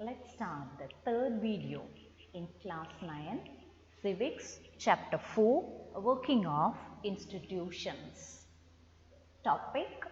Let's start the third video in class 9, Civics, chapter 4, Working of Institutions. Topic: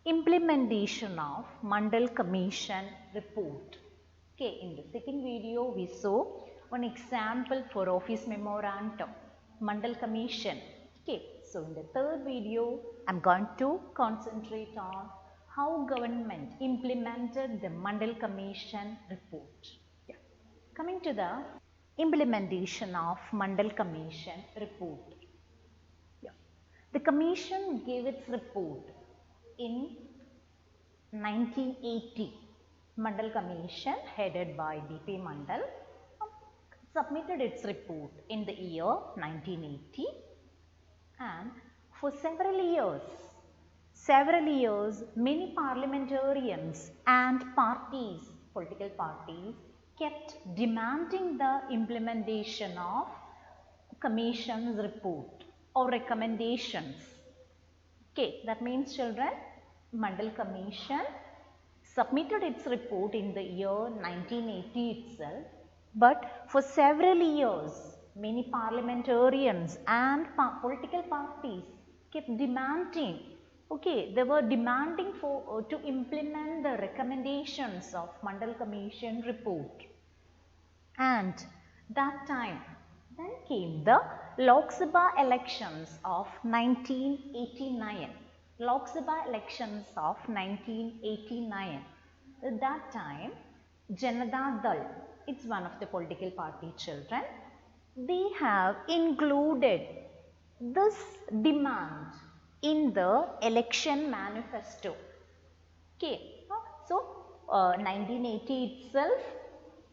Implementation of Mandal Commission Report. Okay, in the second video we saw one example for Office Memorandum, Mandal Commission. Okay, so in the third video I am going to concentrate on how government implemented the Mandal Commission report. Yeah. Coming to the implementation of Mandal Commission report. Yeah. The commission gave its report in 1980. Mandal Commission, headed by D.P. Mandal, submitted its report in the year 1980, and for several years, many parliamentarians and political parties, kept demanding the implementation of Commission's report or recommendations. Okay, that means children, Mandal Commission submitted its report in the year 1980 itself, but for several years, many parliamentarians and political parties kept demanding, they were demanding to implement the recommendations of Mandal Commission report. And that time, then came the Lok Sabha elections of 1989. Lok Sabha elections of 1989. At that time, Janata Dal, it's one of the political party children, they have included this demand in the election manifesto. Okay, so 1980 itself,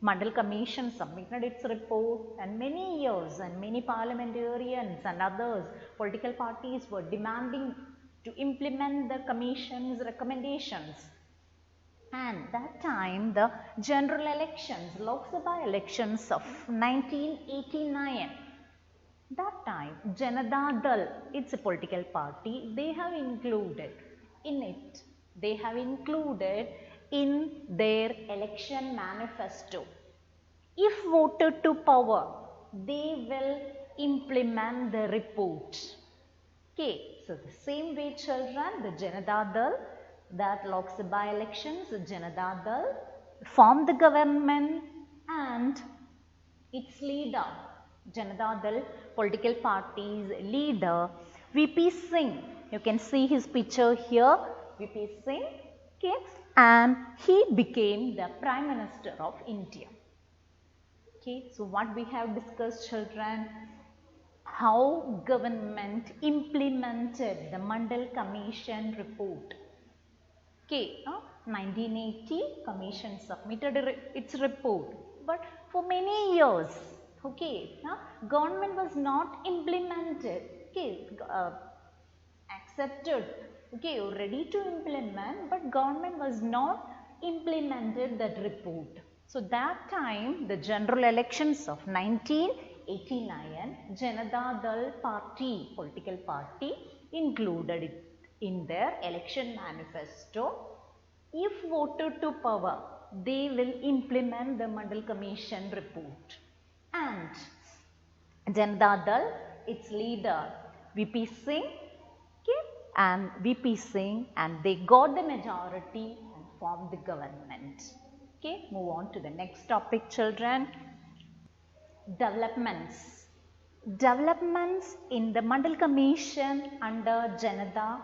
Mandal Commission submitted its report, and many years and many parliamentarians and others, political parties were demanding to implement the Commission's recommendations. And that time, the general elections, Lok Sabha elections of 1989, that time Janata Dal, it's a political party, they have included in their election manifesto, if voted to power, they will implement the report. Okay, so the same way children, the Janata Dal, that Lok Sabha elections, Janata Dal formed the government, and its leader, Janata Dal political party's leader, VP Singh, you can see his picture here, VP Singh, okay, and he became the Prime Minister of India. Okay, so what we have discussed children, how government implemented the Mandal Commission report. Okay, 1980 Commission submitted its report, but for many years, government was not implemented, accepted, ready to implement, but government was not implemented that report. So that time, the general elections of 1989, Janata Dal party, political party, included it in their election manifesto. If voted to power, they will implement the Mandal Commission report. And Janata Dal, its leader VP Singh, and they got the majority and formed the government. Okay, move on to the next topic children. Developments in the Mandal Commission under Janata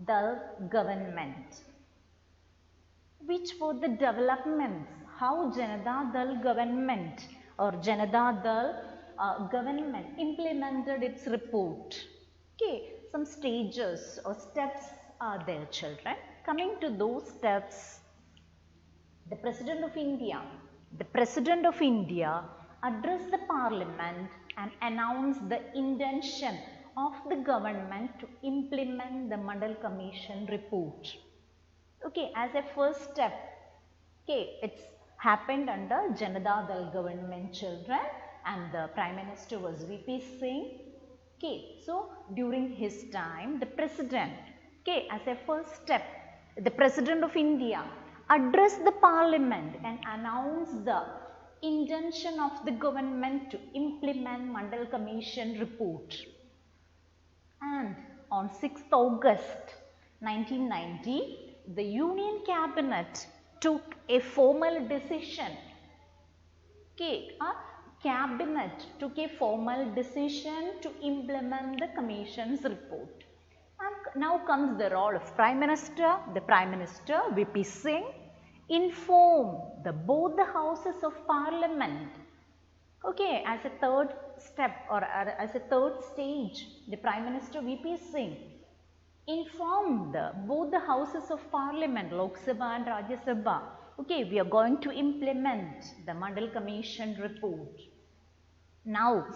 Dal government. Which were the developments? How Janata Dal government or Janata Dal government implemented its report? Okay, some stages or steps are there children. Coming to those steps, the President of India addressed the Parliament and announced the intention of the government to implement the Mandal Commission report. Okay, as a first step, it's happened under Janata Dal government children, and the Prime Minister was VP Singh. Okay, so during his time, the President, as a first step, the President of India address the parliament and announce the intention of the government to implement Mandal Commission report. And on 6th August 1990, the Union Cabinet took a formal decision. Okay, Cabinet took a formal decision to implement the Commission's report. And now comes the role of Prime Minister. The Prime Minister, VP Singh, inform both the houses of Parliament. Okay, as a third step or as a third stage, the Prime Minister VP Singh informed both the houses of Parliament, Lok Sabha and Rajya Sabha, okay, we are going to implement the Mandal Commission report. Now,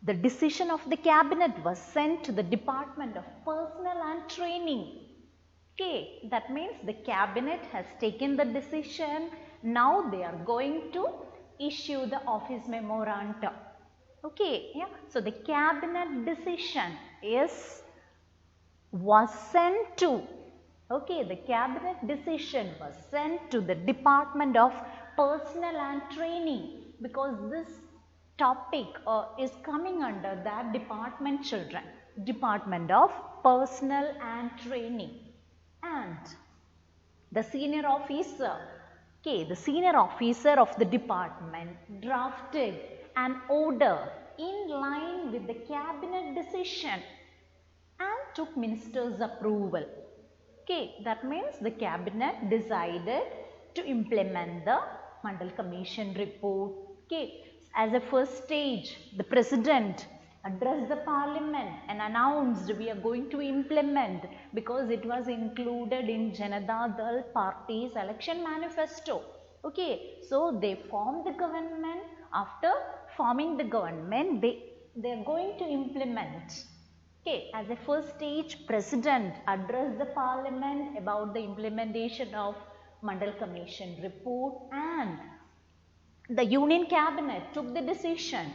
the decision of the Cabinet was sent to the Department of Personnel and Training. Okay, that means the Cabinet has taken the decision. Now they are going to issue the office memorandum. Okay, yeah. So the Cabinet decision was sent to, okay, the Cabinet decision was sent to the Department of Personnel and Training, because this topic is coming under that department, children, Department of Personnel and Training. And the senior officer, okay, the senior officer of the department drafted an order in line with the Cabinet decision and took minister's approval. Okay, that means the Cabinet decided to implement the Mandal Commission report. Okay, as a first stage, the President addressed the Parliament and announced we are going to implement, because it was included in Janata Dal Party's election manifesto. Okay, so they formed the government. After forming the government, they are going to implement. Okay, as a first stage, President addressed the Parliament about the implementation of Mandal Commission report, and the Union Cabinet took the decision.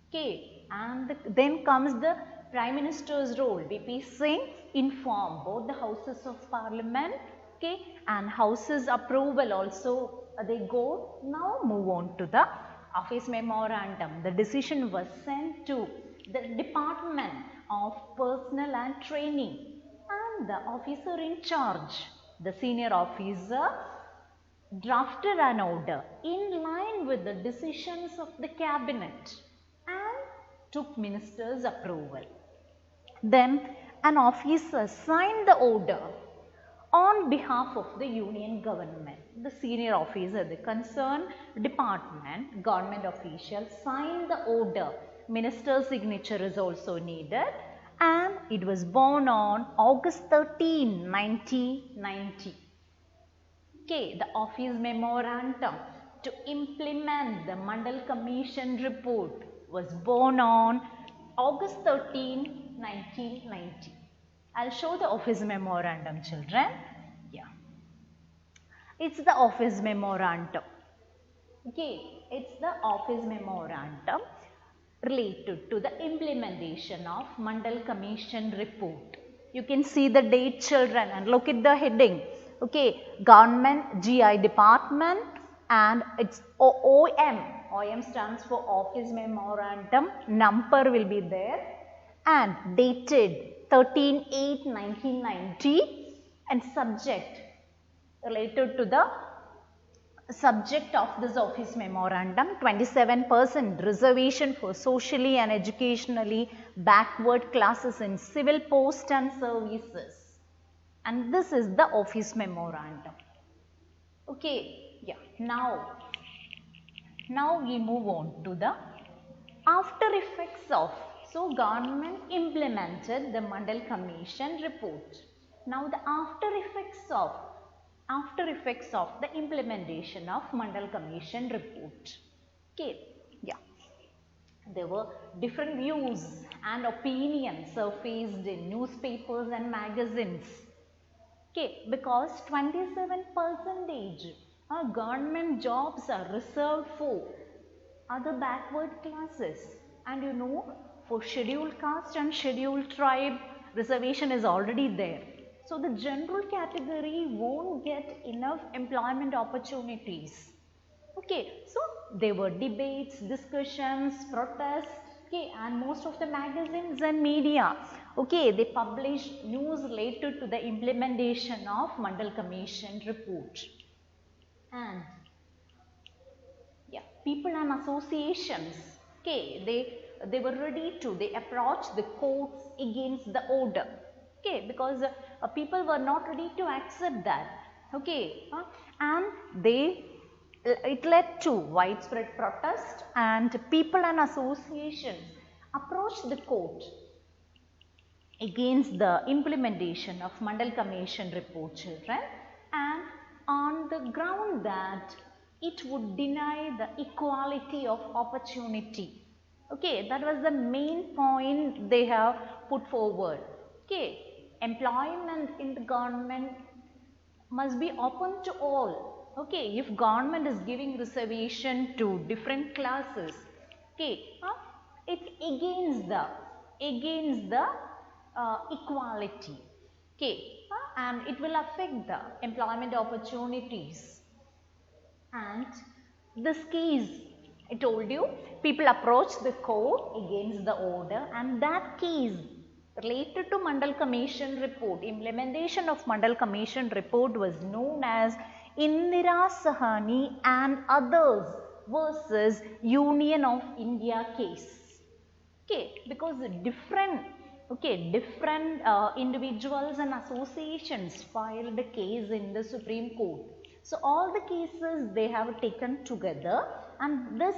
Okay, and then comes the Prime Minister's role. VP Singh informed both the houses of Parliament, okay, and houses approval also they go. Now move on to the office memorandum. The decision was sent to the Department of Personnel and Training, and the officer in charge, the senior officer, drafted an order in line with the decisions of the Cabinet and took minister's approval. Then an officer signed the order on behalf of the Union government. The senior officer, the concerned department, government official signed the order. Minister's signature is also needed, and it was born on August 13, 1990. Okay, the office memorandum to implement the Mandal Commission report was born on August 13, 1990. I'll show the office memorandum, children. Yeah, it's the office memorandum. Okay, it's the office memorandum related to the implementation of Mandal Commission report. You can see the date, children, and look at the heading. Okay, Government GI Department, and it's OM. OM stands for Office Memorandum. Number will be there, and dated 13/8/1990, and subject related to the subject of this office memorandum: 27% reservation for socially and educationally backward classes in civil post and services. And this is the office memorandum. Okay, yeah. Now we move on to the after effects of. So government implemented the Mandal Commission report. Now the after effects of the implementation of Mandal Commission report. Okay, yeah. There were different views and opinions surfaced in newspapers and magazines. Okay, because 27% government jobs are reserved for other backward classes, and you know, for scheduled caste and scheduled tribe, reservation is already there. So the general category won't get enough employment opportunities. Okay, so there were debates, discussions, protests, okay, and most of the magazines and media, okay, they published news related to the implementation of Mandal Commission report. And yeah, people and associations, okay, they were ready to, they approached the courts against the order, okay, because people were not ready to accept that, okay, and it led to widespread protest, and people and associations approached the court against the implementation of Mandal Commission report, children, and on the ground that it would deny the equality of opportunity. Okay, that was the main point they have put forward. Okay, employment in the government must be open to all. Okay, if government is giving reservation to different classes, okay, it's against the equality, okay, and it will affect the employment opportunities. And this case, I told you, people approached the court against the order, and that case related to Mandal Commission report, implementation of Mandal Commission report, was known as Indira Sahani and others versus Union of India case. Okay, because different individuals and associations filed a case in the Supreme Court. So all the cases they have taken together, and this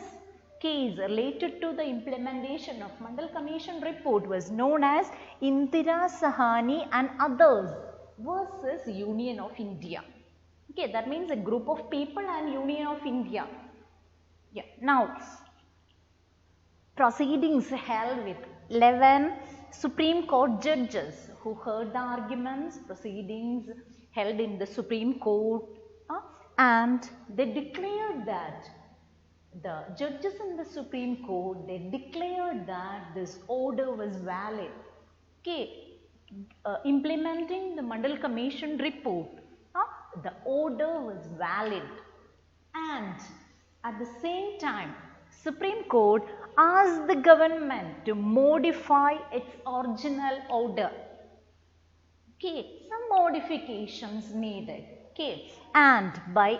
case related to the implementation of Mandal Commission report was known as Indira Sahani and others versus Union of India. Okay, that means a group of people and Union of India. Yeah. Now, proceedings held with 11 Supreme Court judges who heard the arguments, proceedings held in the Supreme Court, and they declared that the judges in the Supreme Court, they declared that this order was valid. Okay, implementing the Mandal Commission report, the order was valid, and at the same time, Supreme Court asked the government to modify its original order. Okay, some modifications needed. Okay, and by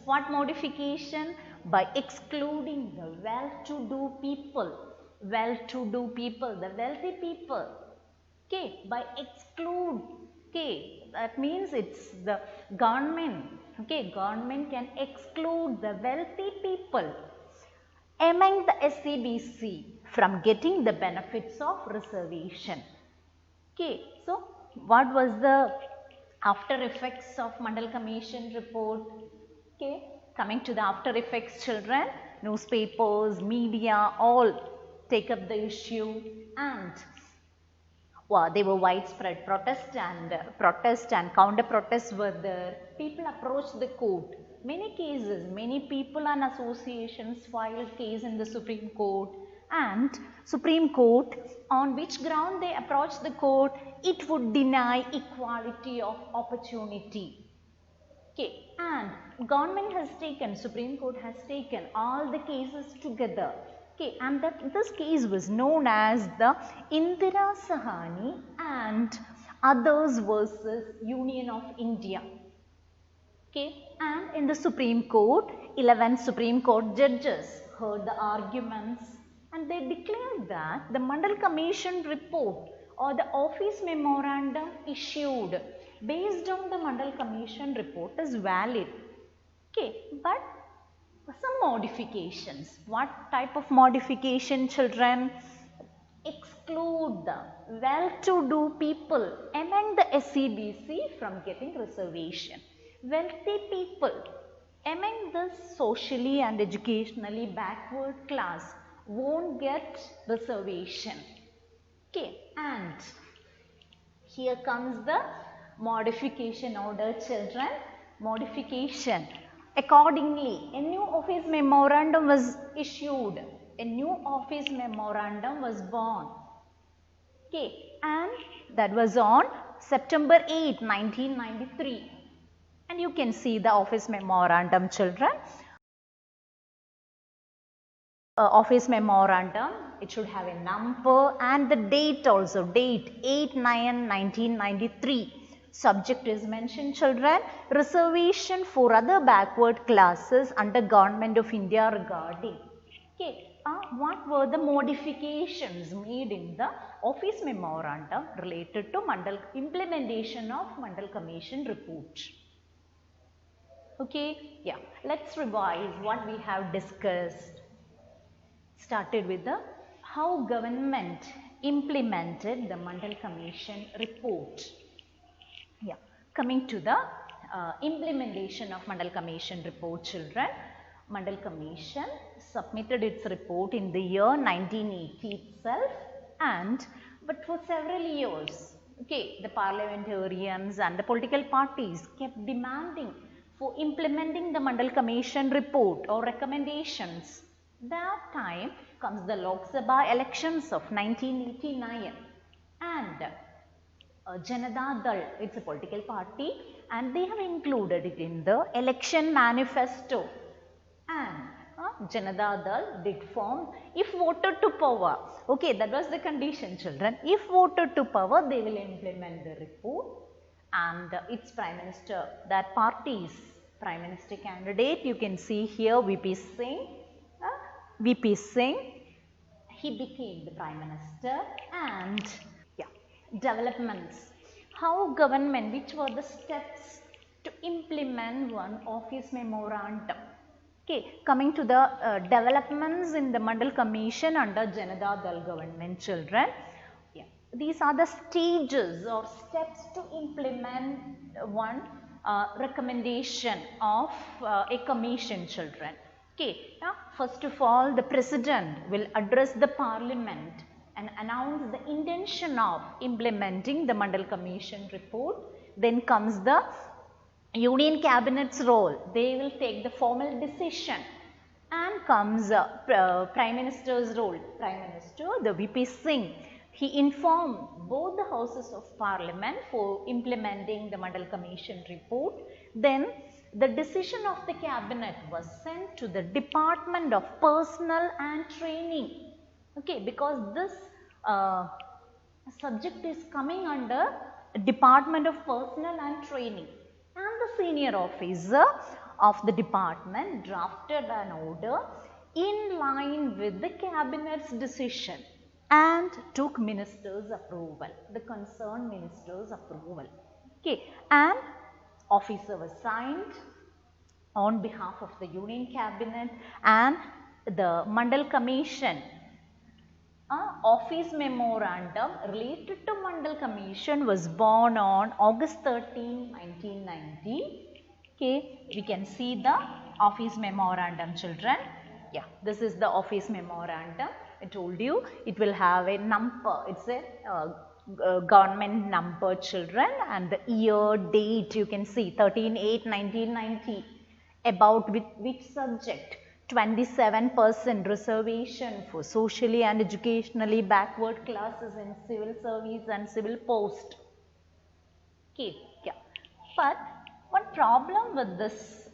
what modification? By excluding the well-to-do people, the wealthy people. Okay, by exclude. Okay, that means it's the government. Okay, government can exclude the wealthy people among the SCBC from getting the benefits of reservation. Okay, so what was the after effects of Mandal Commission report? Okay, coming to the after effects, children, newspapers, media, all take up the issue, and there were widespread protest and counter protests were there. People approached the court. Many cases, many people and associations filed case in the Supreme Court, and Supreme Court, on which ground they approached the court, it would deny equality of opportunity. Okay, and government has taken, Supreme Court has taken all the cases together. Okay, and this case was known as the Indira Sahani and others versus Union of India. Okay, and in the Supreme Court, 11 Supreme Court judges heard the arguments, and they declared that the Mandal Commission report or the office memorandum issued based on the Mandal Commission report is valid. Okay, but some modifications. What type of modification, children? Exclude the well-to-do people among the SCBC from getting reservation. Wealthy people among the socially and educationally backward class won't get reservation. Okay, and here comes the modification order, children. Modification. Accordingly, a new office memorandum was issued. A new office memorandum was born. Okay, and that was on September 8, 1993. And you can see the office memorandum, children. Office memorandum, it should have a number and the date also, date 8/9/1993. Subject is mentioned, children, reservation for other backward classes under Government of India regarding. Okay, what were the modifications made in the office memorandum related to Mandal implementation of Mandal Commission report? Okay, yeah, let's revise what we have discussed. Started with the how government implemented the Mandal Commission report. Yeah, coming to the implementation of Mandal Commission report, children. Mandal Commission submitted its report in the year 1980 itself, but for several years, okay, the parliamentarians and the political parties kept demanding for implementing the Mandal Commission report or recommendations. That time comes the Lok Sabha elections of 1989, and Janata Dal, it's a political party, and they have included it in the election manifesto. And Janata Dal did form, if voted to power, okay, that was the condition, children. If voted to power, they will implement the report, and its Prime Minister, that party's Prime Minister candidate, you can see here VP Singh. VP Singh, he became the Prime Minister. And yeah, developments, how government, which were the steps to implement one office memorandum. Okay, coming to the developments in the Mandal Commission under Janata Dal government, children. Yeah, these are the stages or steps to implement one recommendation of a commission, children. Okay, now first of all, the President will address the Parliament and announce the intention of implementing the Mandal Commission report. Then comes the Union Cabinet's role. They will take the formal decision. And comes Prime Minister's role. Prime Minister, the VP Singh, he informed both the Houses of Parliament for implementing the Mandal Commission report. Then the decision of the Cabinet was sent to the Department of Personnel and Training. Okay, because this subject is coming under Department of Personnel and Training. And the senior officer of the department drafted an order in line with the Cabinet's decision and took minister's approval, the concerned minister's approval. Okay, and officer was signed on behalf of the Union Cabinet, and the Mandal Commission office memorandum related to Mandal Commission was born on August 13, 1990. Okay, we can see the office memorandum, children. Yeah, this is the office memorandum. I told you it will have a number. It's a government number, children, and the year, date, you can see 13/8/1990. About which subject? 27% reservation for socially and educationally backward classes in civil service and civil post. Okay, yeah. But one problem with this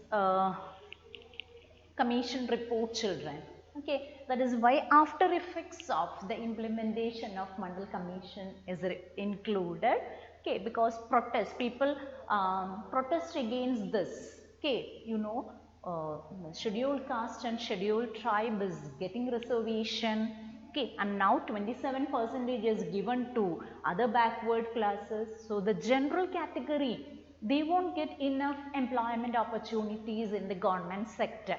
commission report, children. Okay, that is why after effects of the implementation of Mandal Commission is included. Okay, because people protest against this. Okay, you know, scheduled caste and scheduled tribe is getting reservation. Okay, and now 27% is given to other backward classes. So the general category, they won't get enough employment opportunities in the government sector.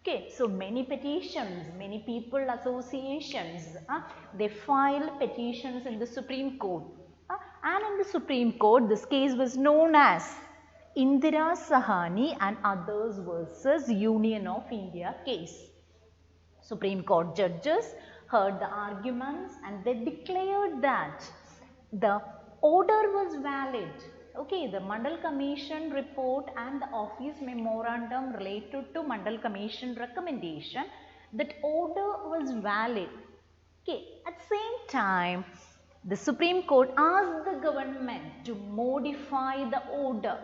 Okay, so many petitions, many people associations, they file petitions in the Supreme Court. And in the Supreme Court, this case was known as Indira Sahani and others versus Union of India case. Supreme Court judges heard the arguments and they declared that the order was valid. Okay, the Mandal Commission report and the office memorandum related to Mandal Commission recommendation, that order was valid. Okay, at the same time, the Supreme Court asked the government to modify the order.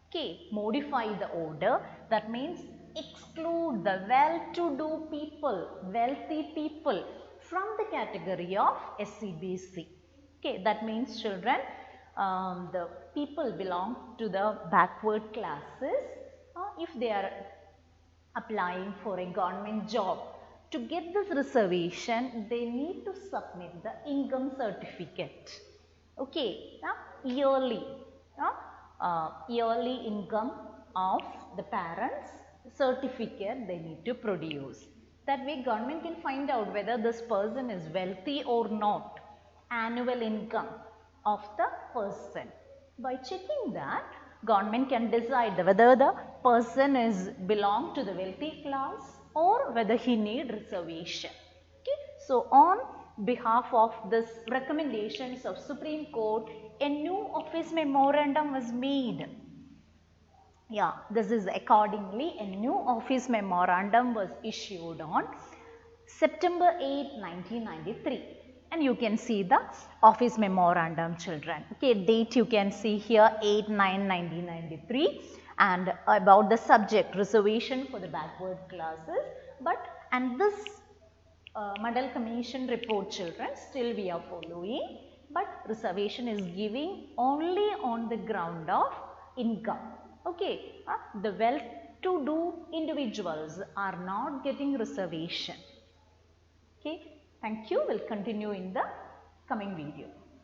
Okay, modify the order. That means exclude the well-to-do people, wealthy people from the category of SCBC. Okay, that means children, the people belong to the backward classes. If they are applying for a government job, to get this reservation, they need to submit the income certificate. Okay, yearly income of the parents certificate they need to produce. That way government can find out whether this person is wealthy or not. Annual income of the person. By checking that, government can decide whether the person is belong to the wealthy class or whether he need reservation. Okay. So on behalf of this recommendations of Supreme Court, a new office memorandum was made. Yeah, this is accordingly a new office memorandum was issued on September 8, 1993. And you can see the office memorandum, children. Okay, date you can see here 8/9/1993, and about the subject reservation for the backward classes. And this Mandal Commission report, children, still we are following, but reservation is giving only on the ground of income. Okay, the well-to-do individuals are not getting reservation. Okay, thank you. We'll continue in the coming video.